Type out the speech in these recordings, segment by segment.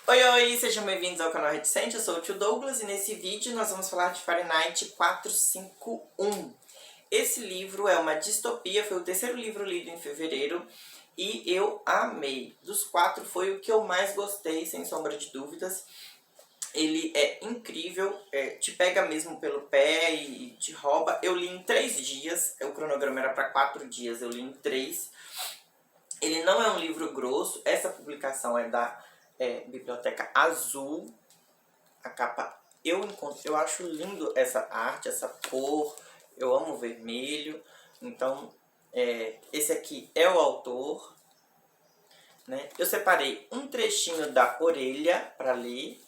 Oi, oi, sejam bem-vindos ao canal Reticente, eu sou o tio Douglas e nesse vídeo nós vamos falar de Fahrenheit 451. Esse livro é uma distopia, foi o terceiro livro lido em fevereiro e eu amei. Dos quatro foi o que eu mais gostei, sem sombra de dúvidas. Ele é incrível, te pega mesmo pelo pé e te rouba. Eu li em 3 dias, o cronograma era para 4 dias, eu li em 3. Ele não é um livro grosso, essa publicação é da Biblioteca Azul. A capa eu acho lindo essa arte, essa cor, eu amo o vermelho. Então, esse aqui é o autor, né? Eu separei um trechinho da orelha para ler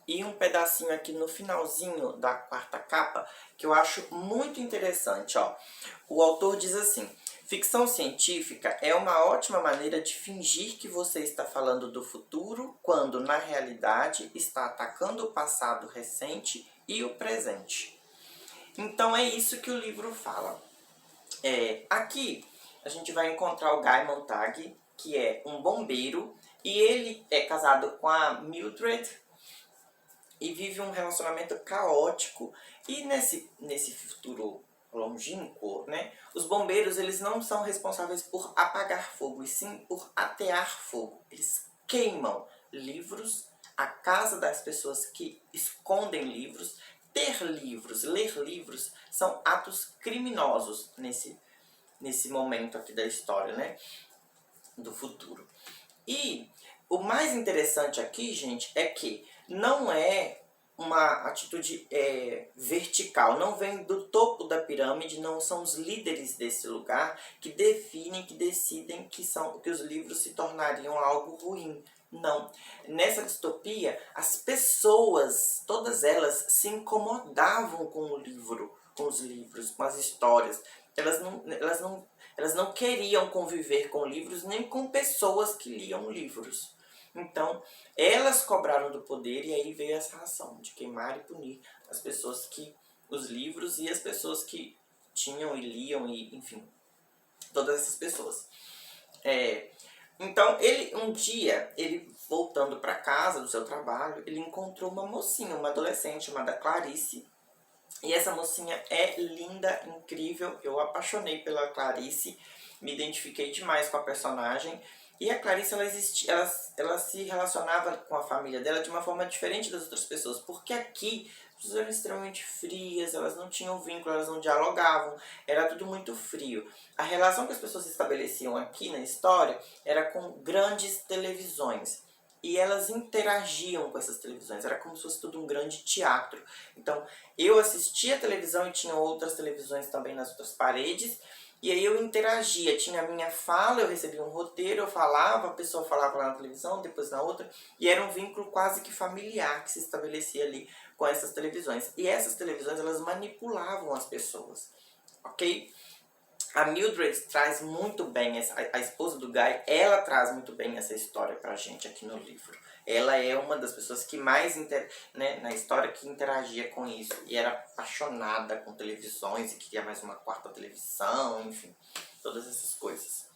e um pedacinho aqui no finalzinho da quarta capa, que eu acho muito interessante, ó. O autor diz assim: ficção científica é uma ótima maneira de fingir que você está falando do futuro, quando na realidade está atacando o passado recente e o presente. Então é isso que o livro fala. Aqui a gente vai encontrar o Guy Montag, que é um bombeiro, e ele é casado com a Mildred, e vive um relacionamento caótico. E nesse futuro longínquo, né, os bombeiros eles não são responsáveis por apagar fogo, e sim por atear fogo. Eles queimam livros, a casa das pessoas que escondem livros. Ter livros, ler livros são atos criminosos nesse momento aqui da história, né, do futuro. E o mais interessante aqui, gente, é que não é uma atitude vertical, não vem do topo da pirâmide, não são os líderes desse lugar que definem, que decidem que os livros se tornariam algo ruim. Não. Nessa distopia, as pessoas, todas elas, se incomodavam com o livro, com os livros, com as histórias. Elas não queriam conviver com livros nem com pessoas que liam livros. Então, elas cobraram do poder e aí veio essa ação de queimar e punir as pessoas os livros e as pessoas que tinham e liam, e enfim, todas essas pessoas. Então, um dia, ele voltando para casa do seu trabalho, ele encontrou uma mocinha, uma adolescente chamada Clarice. E essa mocinha é linda, incrível, eu apaixonei pela Clarice, me identifiquei demais com a personagem. E a Clarice, ela se relacionava com a família dela de uma forma diferente das outras pessoas, porque aqui as pessoas eram extremamente frias, elas não tinham vínculo, elas não dialogavam, era tudo muito frio. A relação que as pessoas estabeleciam aqui na história era com grandes televisões. E elas interagiam com essas televisões, era como se fosse tudo um grande teatro. Então, eu assistia a televisão e tinha outras televisões também nas outras paredes, e aí eu interagia, tinha a minha fala, eu recebia um roteiro, eu falava, a pessoa falava lá na televisão, depois na outra, e era um vínculo quase que familiar que se estabelecia ali com essas televisões. E essas televisões, elas manipulavam as pessoas, ok? A Mildred traz muito bem, a esposa do Guy, ela traz muito bem essa história pra gente aqui no livro. Ela é uma das pessoas que mais, na história, que interagia com isso. E era apaixonada com televisões e queria mais uma quarta televisão, enfim, todas essas coisas.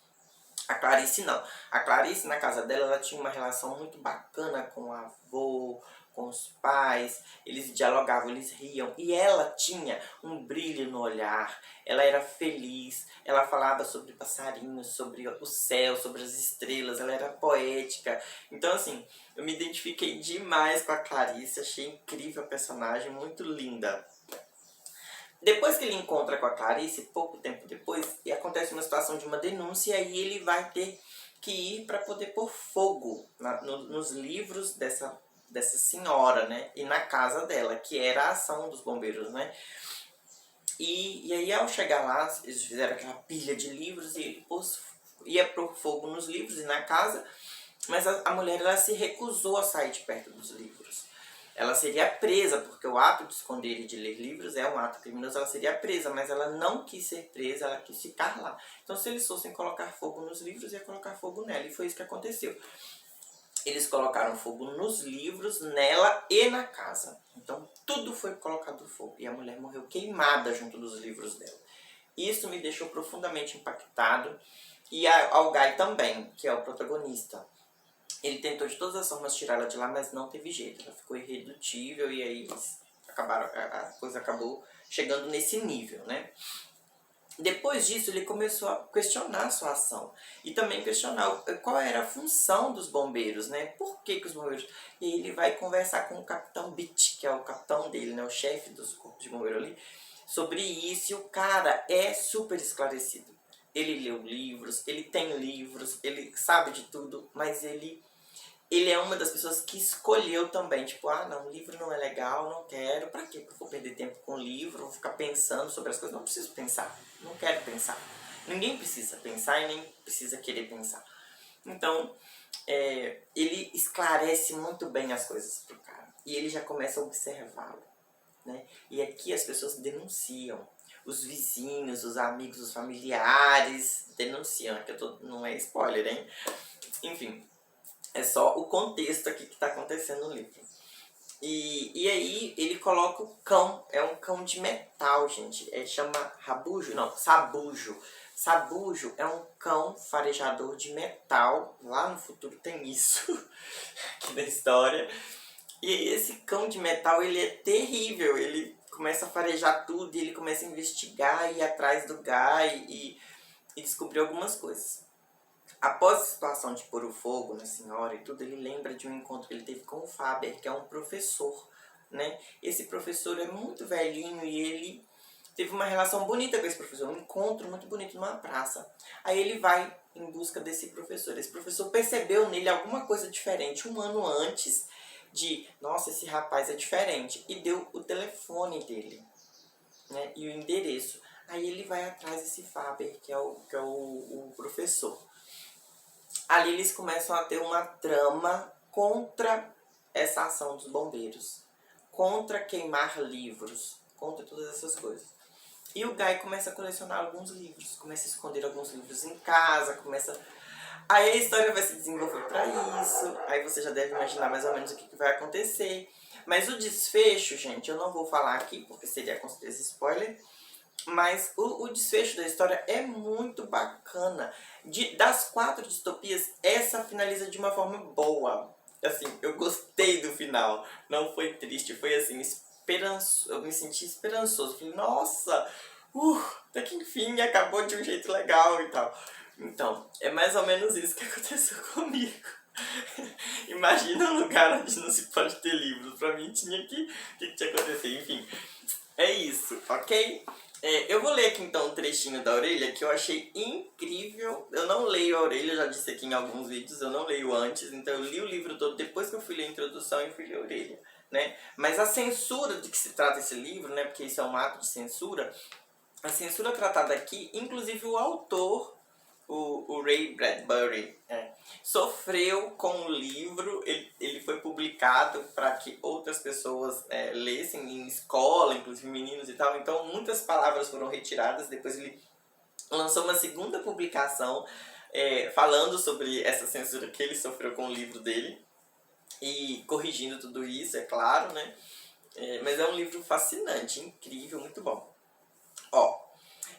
A Clarice não. A Clarice, na casa dela, ela tinha uma relação muito bacana com o avô, com os pais, eles dialogavam, eles riam, e ela tinha um brilho no olhar, ela era feliz, ela falava sobre passarinhos, sobre o céu, sobre as estrelas, ela era poética. Então, assim, eu me identifiquei demais com a Clarice, achei incrível a personagem, muito linda. Depois que ele encontra com a Clarice, pouco tempo depois, e acontece uma situação de uma denúncia, e aí ele vai ter que ir para poder pôr fogo nos livros dessa senhora, né? E na casa dela, que era a ação dos bombeiros, né? E aí, ao chegar lá, eles fizeram aquela pilha de livros e ele ia pôr fogo nos livros e na casa, mas a mulher, ela se recusou a sair de perto dos livros. Ela seria presa, porque o ato de esconder e de ler livros é um ato criminoso, ela seria presa, mas ela não quis ser presa, ela quis ficar lá. Então, se eles fossem colocar fogo nos livros, ia colocar fogo nela, e foi isso que aconteceu. Eles colocaram fogo nos livros, nela e na casa. Então, tudo foi colocado fogo, e a mulher morreu queimada junto dos livros dela. Isso me deixou profundamente impactado, e ao Guy também, que é o protagonista. Ele tentou de todas as formas tirar ela de lá, mas não teve jeito. Ela ficou irredutível e aí eles acabaram, a coisa acabou chegando nesse nível, né? Depois disso, ele começou a questionar a sua ação. E também questionar qual era a função dos bombeiros, né? Por que os bombeiros... E ele vai conversar com o capitão Beach, que é o capitão dele, né? O chefe dos corpos de bombeiro ali, sobre isso. E o cara é super esclarecido. Ele leu livros, ele tem livros, ele sabe de tudo, mas ele é uma das pessoas que escolheu também, tipo, ah, não, livro não é legal, não quero, pra quê? Porque eu vou perder tempo com livro, vou ficar pensando sobre as coisas, não preciso pensar, não quero pensar. Ninguém precisa pensar e nem precisa querer pensar. Então, ele esclarece muito bem as coisas pro cara, e ele já começa a observá-lo, né? E aqui as pessoas denunciam, os vizinhos, os amigos, os familiares denunciam, que não é spoiler, hein? Enfim, é só o contexto aqui que está acontecendo no livro. E aí ele coloca o cão. É um cão de metal, gente. Chama Rabujo? Não, Sabujo. Sabujo é um cão farejador de metal. Lá no futuro tem isso aqui na história. E esse cão de metal, ele é terrível. Ele começa a farejar tudo e ele começa a investigar e ir atrás do Guy e descobrir algumas coisas. Após a situação de pôr o fogo na senhora e tudo, ele lembra de um encontro que ele teve com o Faber, que é um professor, né? Esse professor é muito velhinho e ele teve uma relação bonita com esse professor, um encontro muito bonito numa praça. Aí ele vai em busca desse professor. Esse professor percebeu nele alguma coisa diferente um ano antes de, nossa, esse rapaz é diferente, e deu o telefone dele, né? E o endereço. Aí ele vai atrás desse Faber, que é o professor. Ali eles começam a ter uma trama contra essa ação dos bombeiros, contra queimar livros, contra todas essas coisas. E o Guy começa a colecionar alguns livros, começa a esconder alguns livros em casa, começa... Aí a história vai se desenvolver para isso, aí você já deve imaginar mais ou menos o que vai acontecer. Mas o desfecho, gente, eu não vou falar aqui, porque seria com certeza spoiler, mas o desfecho da história é muito bacana. Das 4 distopias, essa finaliza de uma forma boa. Assim, eu gostei do final. Não foi triste, foi assim, eu me senti esperançoso. Falei, nossa, até que enfim acabou de um jeito legal e tal. Então, é mais ou menos isso que aconteceu comigo. Imagina um lugar onde não se pode ter livros. Pra mim tinha que acontecer. Enfim, é isso, ok? Eu vou ler aqui então um trechinho da orelha que eu achei incrível. Eu não leio a orelha, já disse aqui em alguns vídeos, eu não leio antes, então eu li o livro todo depois que eu fui ler a introdução e fui ler a orelha, né? Mas a censura de que se trata esse livro, né, porque isso é um ato de censura, a censura tratada aqui, inclusive o autor, o Ray Bradbury, sofreu com o livro. Ele foi publicado para que outras pessoas lessem em escola, inclusive meninos e tal. Então muitas palavras foram retiradas. Depois ele lançou uma segunda publicação falando sobre essa censura que ele sofreu com o livro dele e corrigindo tudo isso, é claro, né? Mas é um livro fascinante, incrível, muito bom. Ó,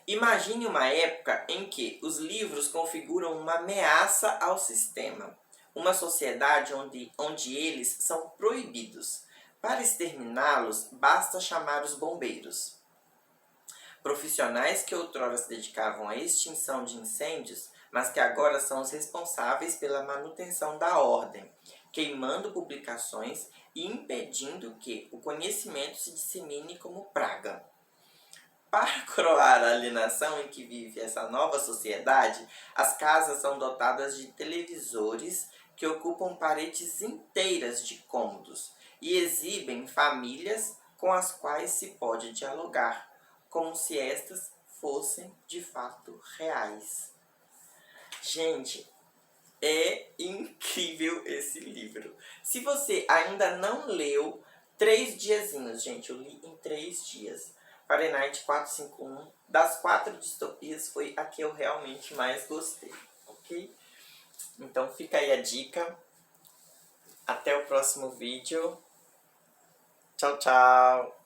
imagine uma época em que os livros configuram uma ameaça ao sistema, uma sociedade onde eles são proibidos. Para exterminá-los, basta chamar os bombeiros. Profissionais que outrora se dedicavam à extinção de incêndios, mas que agora são os responsáveis pela manutenção da ordem, queimando publicações e impedindo que o conhecimento se dissemine como praga. Para coroar a alienação em que vive essa nova sociedade, as casas são dotadas de televisores que ocupam paredes inteiras de cômodos e exibem famílias com as quais se pode dialogar, como se estas fossem de fato reais. Gente, é incrível esse livro. Se você ainda não leu, 3 diazinhos, gente, eu li em 3 dias. Fahrenheit 451, das 4 distopias, foi a que eu realmente mais gostei, ok? Então fica aí a dica. Até o próximo vídeo. Tchau, tchau!